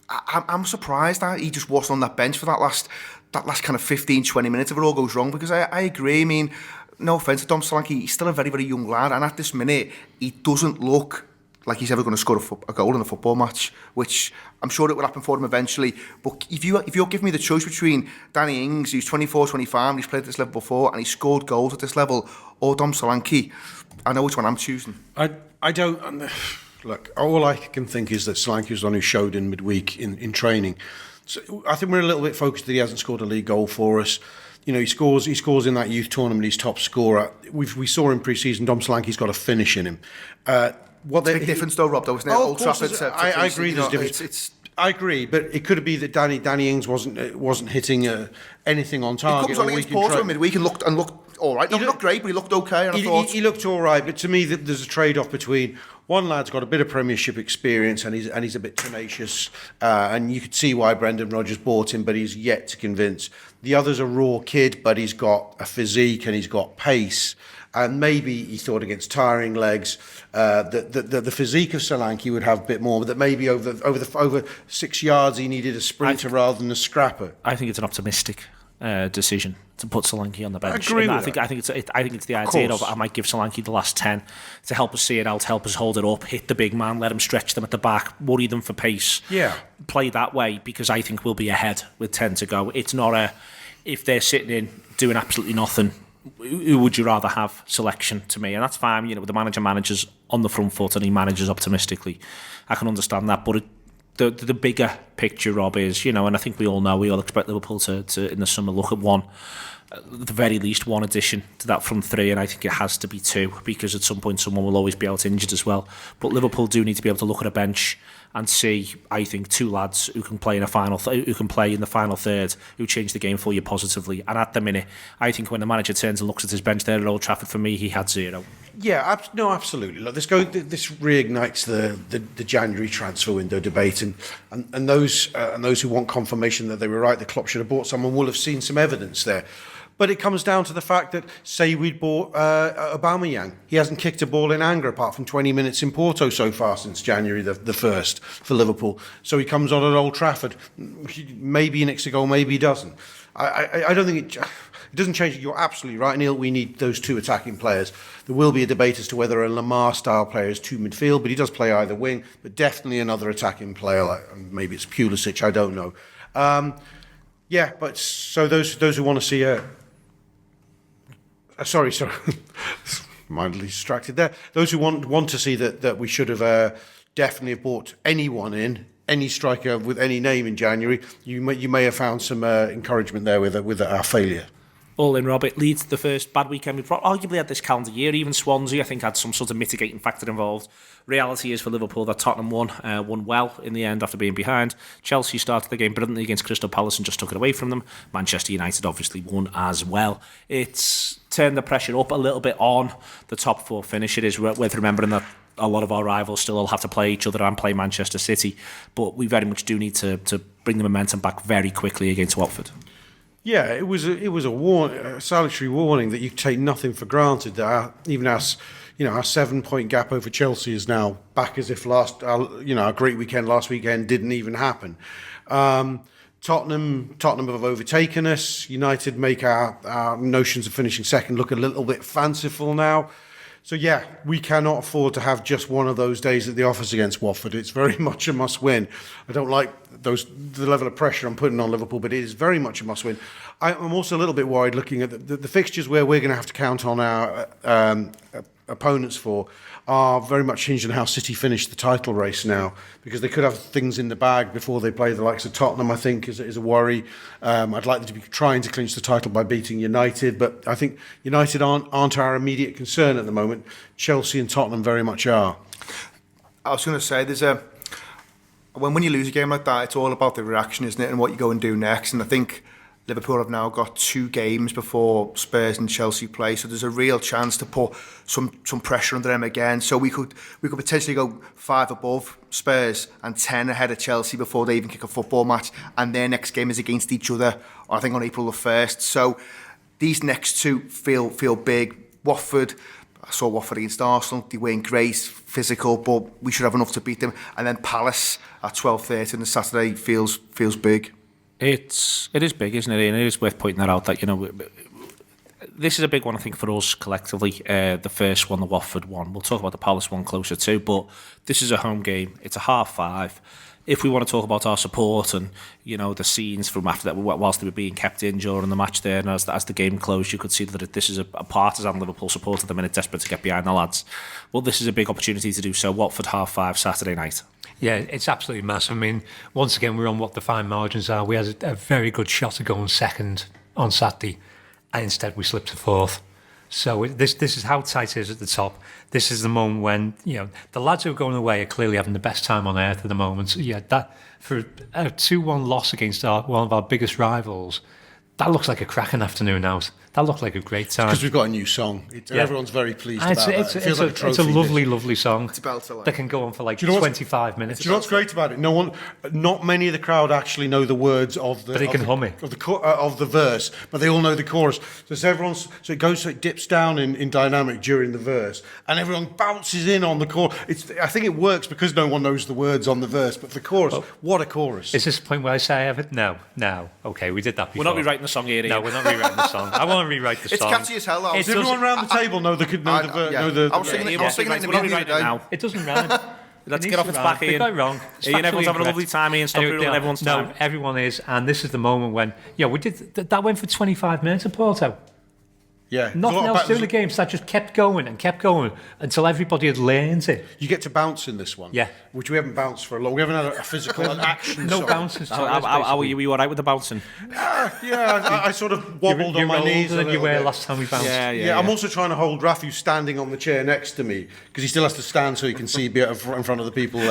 I'm surprised that he just wasn't on that bench for that last kind of 15-20 minutes if it all goes wrong, because I agree. I mean, no offence to Dom Solanke, he's still a very, very young lad, and at this minute, he doesn't look like he's ever going to score a goal in a football match, which I'm sure it will happen for him eventually. But if you're giving me the choice between Danny Ings, who's 24, 25, and he's played at this level before, and he's scored goals at this level, or Dom Solanke, I know which one I'm choosing. I don't... Look, all I can think is that Solanke was the one who showed in midweek in training. So I think we're a little bit focused that he hasn't scored a league goal for us. You know, he scores in that youth tournament, he's top scorer. We saw in pre-season, Dom Solanke's got a finish in him. It's a big difference though, Rob, though, isn't it? Old Trafford I agree there's difference. I agree, but it could be that Danny Ings wasn't hitting anything on target. He comes on against Porto midweek and looked all right. Not great, but he looked okay. And he looked all right, but to me there's a trade-off between one lad's got a bit of Premiership experience and he's a bit tenacious, and you could see why Brendan Rodgers bought him, but he's yet to convince. The other's a raw kid, but he's got a physique and he's got pace. And maybe he thought against tiring legs that the physique of Solanke would have a bit more, but that maybe over 6 yards he needed a sprinter rather than a scrapper. I think it's an optimistic decision to put Solanke on the bench. I agree with I think it's the idea of I might give Solanke the last 10 to help us see it out, help us hold it up, hit the big man, let him stretch them at the back, worry them for pace. Yeah. Play that way, because I think we'll be ahead with 10 to go. It's not if they're sitting in doing absolutely nothing, who would you rather have selection to me? And that's fine, with the manager's on the front foot and he manages optimistically. I can understand that, but the bigger picture, Rob, is, and I think we all expect Liverpool to in the summer look at at the very least one addition to that front three, and I think it has to be two, because at some point someone will always be out injured as well. But Liverpool do need to be able to look at a bench and see, I think, two lads who can play in the final third, who change the game for you positively. And at the minute, I think when the manager turns and looks at his bench there at Old Trafford, for me, he had zero. Yeah, no, absolutely. Look, this reignites the January transfer window debate, and those who want confirmation that they were right, the Klopp should have bought someone, will have seen some evidence there. But it comes down to the fact that, say we'd bought Aubameyang. He hasn't kicked a ball in anger apart from 20 minutes in Porto so far since January the 1st for Liverpool. So he comes on at Old Trafford. Maybe he nicks a goal, maybe he doesn't. I don't think it doesn't change. You're absolutely right, Neil. We need those two attacking players. There will be a debate as to whether a Lamar-style player is two midfield, but he does play either wing. But definitely another attacking player, like maybe it's Pulisic, I don't know. But so those who want to see sorry, mildly distracted there. Those who want to see that we should have definitely have bought anyone in, any striker with any name in January, you may have found some encouragement there with our failure. All in, Rob. It leads to the first bad weekend we've arguably had this calendar year. Even Swansea, I think, had some sort of mitigating factor involved. Reality is for Liverpool that Tottenham won well in the end after being behind. Chelsea started the game brilliantly against Crystal Palace and just took it away from them. Manchester United obviously won as well. It's turned the pressure up a little bit on the top four finish. It is worth remembering that a lot of our rivals still all have to play each other and play Manchester City, but we very much do need to bring the momentum back very quickly against Watford. Yeah, it was a salutary warning that you take nothing for granted. That even our 7-point gap over Chelsea is now back as if our great weekend last weekend didn't even happen. Tottenham have overtaken us. United make our notions of finishing second look a little bit fanciful now. So yeah, we cannot afford to have just one of those days at the office against Watford. It's very much a must-win. I don't like the level of pressure I'm putting on Liverpool, but it is very much a must-win. I'm also a little bit worried looking at the fixtures where we're going to have to count on our opponents for are very much hinged on how City finish the title race now, because they could have things in the bag before they play the likes of Tottenham. I think is a worry. I'd like them to be trying to clinch the title by beating United, but I think United aren't our immediate concern at the moment. Chelsea and Tottenham very much are. I was going to say, when you lose a game like that, it's all about the reaction, isn't it, and what you go and do next. And I think Liverpool have now got 2 games before Spurs and Chelsea play, so there's a real chance to put some pressure under them again. So we could potentially go 5 above Spurs and 10 ahead of Chelsea before they even kick a football match, and their next game is against each other, I think, on April the 1st. So these next 2 feel big. Watford, I saw Watford against Arsenal. They weren't great, physical, but we should have enough to beat them. And then Palace at 12:30 on the Saturday feels big. It is big, isn't it? And it is worth pointing that out, that this is a big one, I think, for us collectively. The first one, the Watford one, we'll talk about the Palace one closer too, but this is a home game. It's a 5:30. If we want to talk about our support and the scenes from after that, whilst they were being kept in during the match there, and as the game closed, you could see that this is a partisan Liverpool support at the minute, desperate to get behind the lads. Well, this is a big opportunity to do so. Watford 5:30 Saturday night. Yeah, it's absolutely massive. I mean, once again, we're on what the fine margins are. We had a very good shot at going second on Saturday, and instead we slipped to 4th. So this is how tight it is at the top. This is the moment when the lads who are going away are clearly having the best time on earth at the moment. So yeah, that for a 2-1 loss against one of our biggest rivals, That looks like a cracking afternoon out. That looked like a great time. Because we've got a new song. Everyone's very pleased about that. It feels like a trophy. It's a lovely, lovely song. It's a belter, like. That can go on for like 25 minutes. Do you know what's great about it? Not many of the crowd actually know the words of the. But they can hum it. Of the verse, but they all know the chorus. So it dips down in dynamic during the verse, and everyone bounces in on the chorus. I think it works because no one knows the words on the verse, but the chorus, what a chorus! Is this the point where I say I have it? No. Okay, we did that before. We're not rewriting the song here. No, we're not rewriting the song. I want to rewrite the song. It's catchy as hell. Does everyone around the table know the? I was singing it now. It doesn't rhyme. Let's get off its back, Ian. They got it wrong. Ian, everyone's having a lovely time. Ian, stop ruining everyone's time. No, everyone is, and this is the moment when we did that went for 25 minutes at Porto. Yeah, nothing else to do in the game, so that just kept going until everybody had learned it. You get to bounce in this one, which we haven't bounced for a long. We haven't had a physical action. No bounces. How were you? Were you all right with the bouncing? I sort of wobbled on my knees. Than you were last time we bounced. Yeah. I'm also trying to hold Raf, who's standing on the chair next to me, because he still has to stand so he can see in front of the people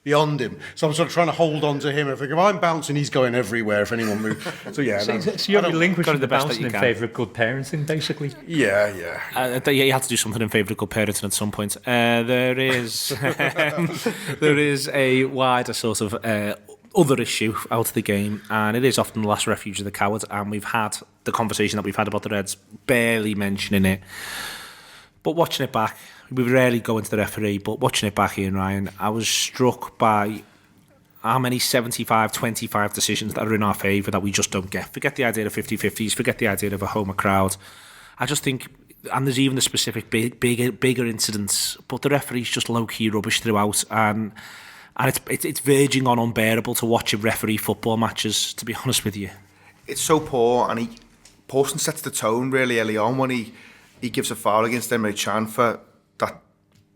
beyond him. So I'm sort of trying to hold on to him. If I'm bouncing, he's going everywhere. If anyone moves, so you're relinquishing the bouncing in favour of good parenting, basically. Yeah. You had to do something in favour of good parenting at some point. There is a wider sort of other issue out of the game, and it is often the last refuge of the coward. And we've had the conversation that we've had about the Reds barely mentioning it, but watching it back, we rarely go into the referee. But watching it back, Ian Ryan, I was struck by how many 75-25 decisions that are in our favour that we just don't get. Forget the idea of 50-50s, forget the idea of a home crowd. I just think, and there's even the specific bigger incidents, but the referee's just low-key rubbish throughout, and it's verging on unbearable to watch referee football matches, to be honest with you. It's so poor, and Pawson sets the tone really early on when he gives a foul against Emre Can for that.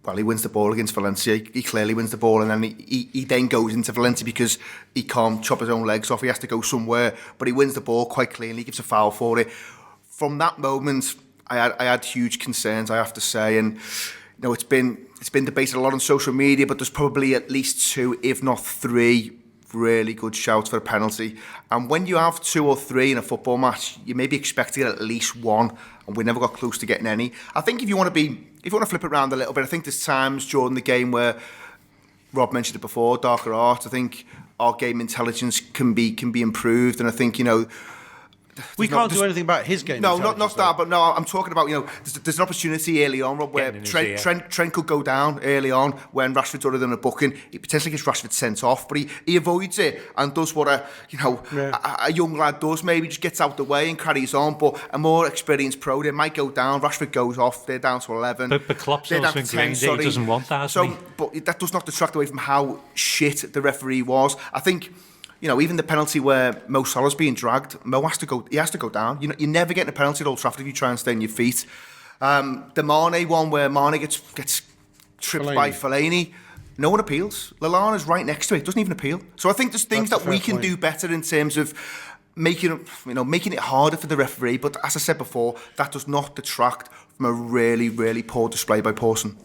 Well, he wins the ball against Valencia. He clearly wins the ball, and then he then goes into Valencia because he can't chop his own legs off. He has to go somewhere, but he wins the ball quite cleanly. He gives a foul for it. From that moment, I had huge concerns, I have to say, and it's been debated a lot on social media, but there's probably at least 2, if not 3, really good shouts for a penalty. And when you have 2 or 3 in a football match, you may be expecting at least 1, and we never got close to getting any. I think if you want to flip it around a little bit, I think there's times during the game where Rob mentioned it before, darker art. I think our game intelligence can be improved, and I think we can't do anything about his game. No, not that. But no, I'm talking about there's an opportunity early on, Rob, where Trent could go down early on when Rashford's already done a booking. He potentially gets Rashford sent off, but he avoids it and does what a young lad does. Maybe just gets out the way and carries on. But a more experienced pro, they might go down. Rashford goes off. They're down to 11. But Klopp's also agreeing that he doesn't want that. But that does not detract away from how shit the referee was. I think. Even the penalty where Mo Salah's being dragged, he has to go down. You're never getting a penalty at Old Trafford if you try and stay on your feet. The Mane one where Mane gets tripped by Fellaini, no one appeals. Lallana's right next to it, doesn't even appeal. So I think there's things that we can do better in terms of making it harder for the referee. But as I said before, that does not detract from a really, really poor display by Pawson.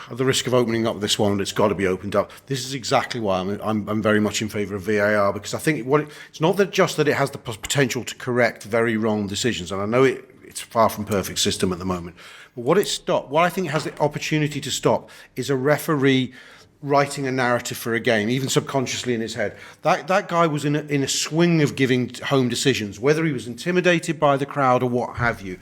At the risk of opening up this one, it's got to be opened up. This is exactly why I'm very much in favour of VAR, because I think it's not just that it has the potential to correct very wrong decisions, and I know it's far from perfect system at the moment. But what I think it has the opportunity to stop is a referee writing a narrative for a game, even subconsciously in his head. That guy was in a swing of giving home decisions, whether he was intimidated by the crowd or what have you.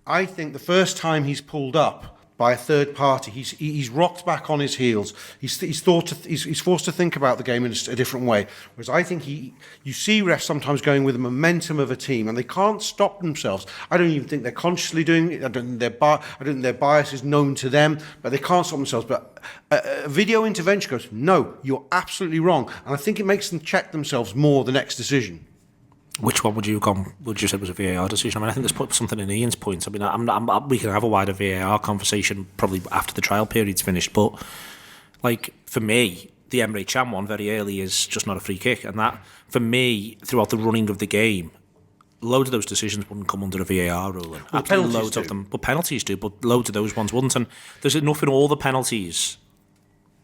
I think the first time he's pulled up by a third party, he's rocked back on his heels. He's forced to think about the game in a different way. Whereas I think you see refs sometimes going with the momentum of a team, and they can't stop themselves. I don't even think they're consciously doing it. I don't think their bias is known to them, but they can't stop themselves. But a video intervention goes, no, you're absolutely wrong, and I think it makes them check themselves more the next decision. Which one would you say was a VAR decision? I mean, I think there's something in Ian's point. I mean, we can have a wider VAR conversation probably after the trial period's finished. But, for me, the Emre Can one very early is just not a free kick. And that, for me, throughout the running of the game, loads of those decisions wouldn't come under a VAR ruling. Well, absolutely loads of them. But penalties do, but loads of those ones wouldn't. And there's enough in all the penalties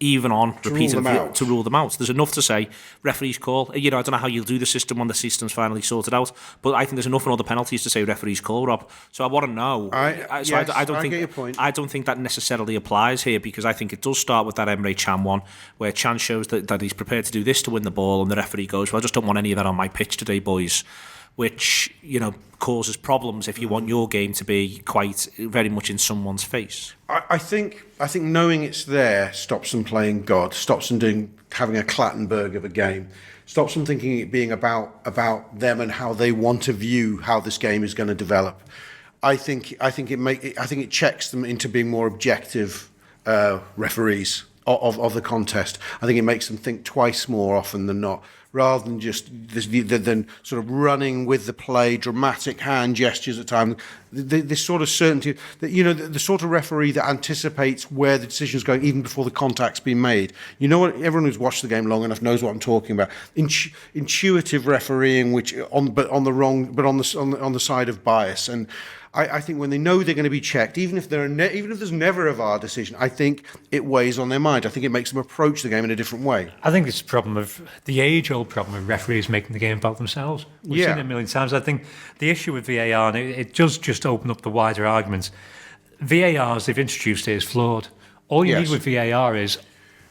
even on repeated to rule them out. There's enough to say referee's call. I don't know how you'll do the system when the system's finally sorted out, but I think there's enough in other penalties to say referee's call, Rob. So I want to know. I don't get your point. I don't think that necessarily applies here, because I think it does start with that Emre Can one, where Can shows that he's prepared to do this to win the ball, and the referee goes, "Well, I just don't want any of that on my pitch today, boys," which causes problems if you want your game to be quite very much in someone's face. I think knowing it's there stops them playing God, stops them having a Clattenburg of a game, stops them thinking it being about them and how they want to view how this game is going to develop. I think it checks them into being more objective referees of the contest. I think it makes them think twice more often than not, rather than just than sort of running with the play, dramatic hand gestures at times. This sort of certainty that the sort of referee that anticipates where the decision's going even before the contact's been made. You know what? Everyone who's watched the game long enough knows what I'm talking about. Intuitive refereeing, on the side of bias. And I think when they know they're going to be checked, even if there's never a VAR decision, I think it weighs on their mind. I think it makes them approach the game in a different way. I think it's the age-old problem of referees making the game about themselves. We've seen it a million times. I think the issue with VAR, and it does just open up the wider arguments. VAR, as they've introduced it, is flawed. All you need with VAR is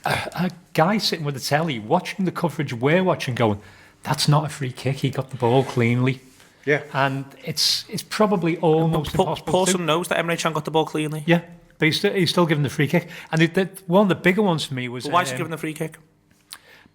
a guy sitting with the telly, watching the coverage we're watching, going, "That's not a free kick. He got the ball cleanly." Yeah, and it's probably almost impossible. Pawson knows that Emre Can got the ball cleanly. Yeah, but he's still given the free kick. And one of the bigger ones for me was... But why is he giving the free kick?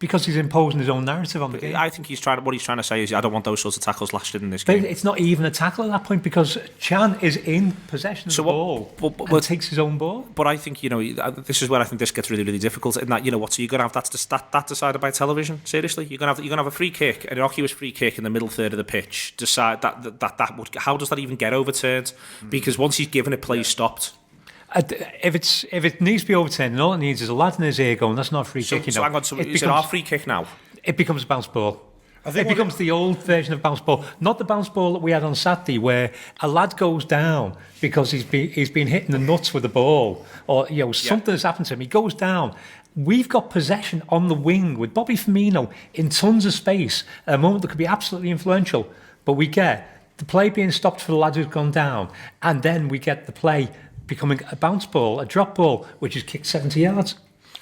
Because he's imposing his own narrative on the game. I think what he's trying to say is, I don't want those sorts of tackles lashed in this game. But it's not even a tackle at that point, because Can is in possession of the ball and takes his own ball. But I think, this is where I think this gets really, really difficult. In that, so you're going to have that decided by television? Seriously? You're going to have a free kick, an innocuous free kick in the middle third of the pitch. Decide that would... How does that even get overturned? Because once he's given it, play stopped. If it needs to be overturned, and all it needs is a lad in his ear going, "That's not a free kick." So hang on, is it our free kick now? It becomes a bounce ball. It becomes the old version of bounce ball, not the bounce ball that we had on Saturday, where a lad goes down because he's been hitting the nuts with the ball, or something has happened to him. He goes down. We've got possession on the wing with Bobby Firmino in tons of space at a moment that could be absolutely influential, but we get the play being stopped for the lad who's gone down, and then we get the play becoming a bounce ball, a drop ball, which is kicked 70 yards.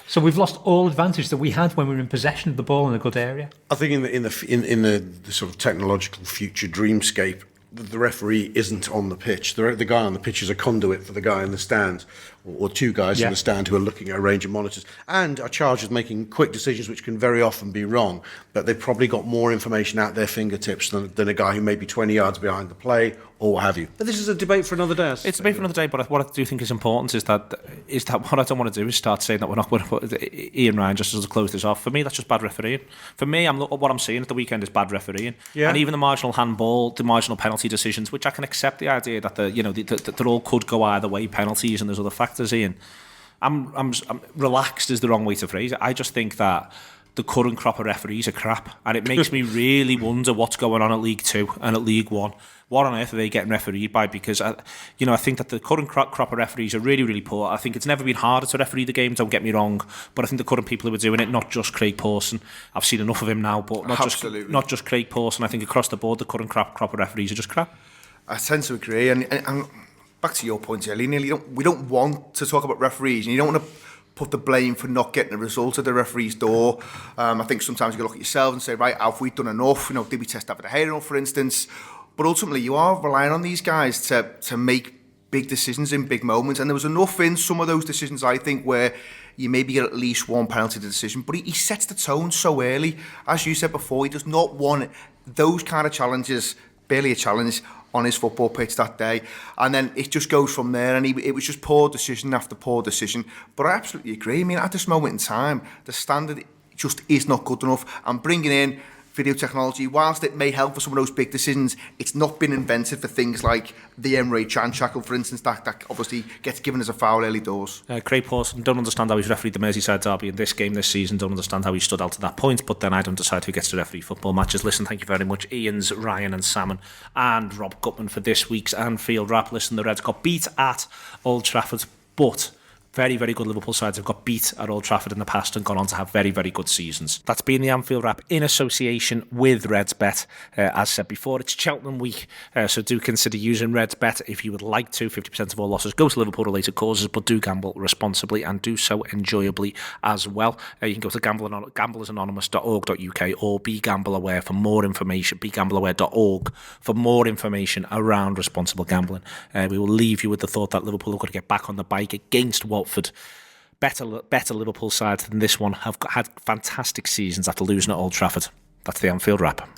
So we've lost all advantage that we had when we were in possession of the ball in a good area. I think in the sort of technological future dreamscape, the referee isn't on the pitch. The guy on the pitch is a conduit for the guy in the stand, or two guys in the stand who are looking at a range of monitors and are charged with making quick decisions which can very often be wrong, but they've probably got more information at their fingertips than a guy who may be 20 yards behind the play or what have you. But this is a debate for another day. It's a debate for another day, but what I do think is important is that what I don't want to do is start saying that we're not going to put Ian Ryan just to close this off. For me, that's just bad refereeing. For me, what I'm seeing at the weekend is bad refereeing. Yeah. And even the marginal handball, the marginal penalty decisions, which I can accept the idea that they all could go either way, penalties, and there's other factors, Ian. I'm relaxed is the wrong way to phrase it. I just think that the current crop of referees are crap, and it makes me really wonder what's going on at League 2 and at League 1. What on earth are they getting refereed by? Because I think that the current crop of referees are really, really poor. I think it's never been harder to referee the game, don't get me wrong, but I think the current people who are doing it, not just Craig Pawson, I've seen enough of him now, but not just Craig Pawson. I think across the board the current crop of referees are just crap. I tend to agree, and back to your point earlier, Neil, we don't want to talk about referees, and you don't want to put the blame for not getting a result at the referee's door. I think sometimes you can look at yourself and say, right, have we done enough? Did we test David De Gea enough, for instance? But ultimately, you are relying on these guys to make big decisions in big moments. And there was enough in some of those decisions, I think, where you maybe get at least one penalty decision. But he sets the tone so early. As you said before, he does not want those kind of challenges, barely a challenge, on his football pitch that day. And then it just goes from there. And it was just poor decision after poor decision. But I absolutely agree. I mean, at this moment in time, the standard just is not good enough. And bringing in video technology, whilst it may help for some of those big decisions, it's not been invented for things like the Emre Can tackle, for instance, that obviously gets given as a foul early doors. Craig Pawson, don't understand how he's refereed the Merseyside derby in this game this season, don't understand how he stood out to that point, but then I don't decide who gets to referee football matches. Listen, thank you very much, Ian's, Ryan and Salmon and Rob Gutmann for this week's Anfield wrap. Listen, the Reds got beat at Old Trafford, but Very, very good Liverpool sides have got beat at Old Trafford in the past and gone on to have very, very good seasons. That's been the Anfield Wrap in association with RedsBet. As said before, it's Cheltenham week, so do consider using RedsBet if you would like to. 50% of all losses go to Liverpool-related causes, but do gamble responsibly and do so enjoyably as well. You can go to gamblersanonymous.org.uk or BeGambleAware for more information, begambleaware.org for more information around responsible gambling. We will leave you with the thought that Liverpool are going to get back on the bike against Watford. Better Liverpool side than this one have had fantastic seasons after losing at Old Trafford. That's the Anfield Wrap.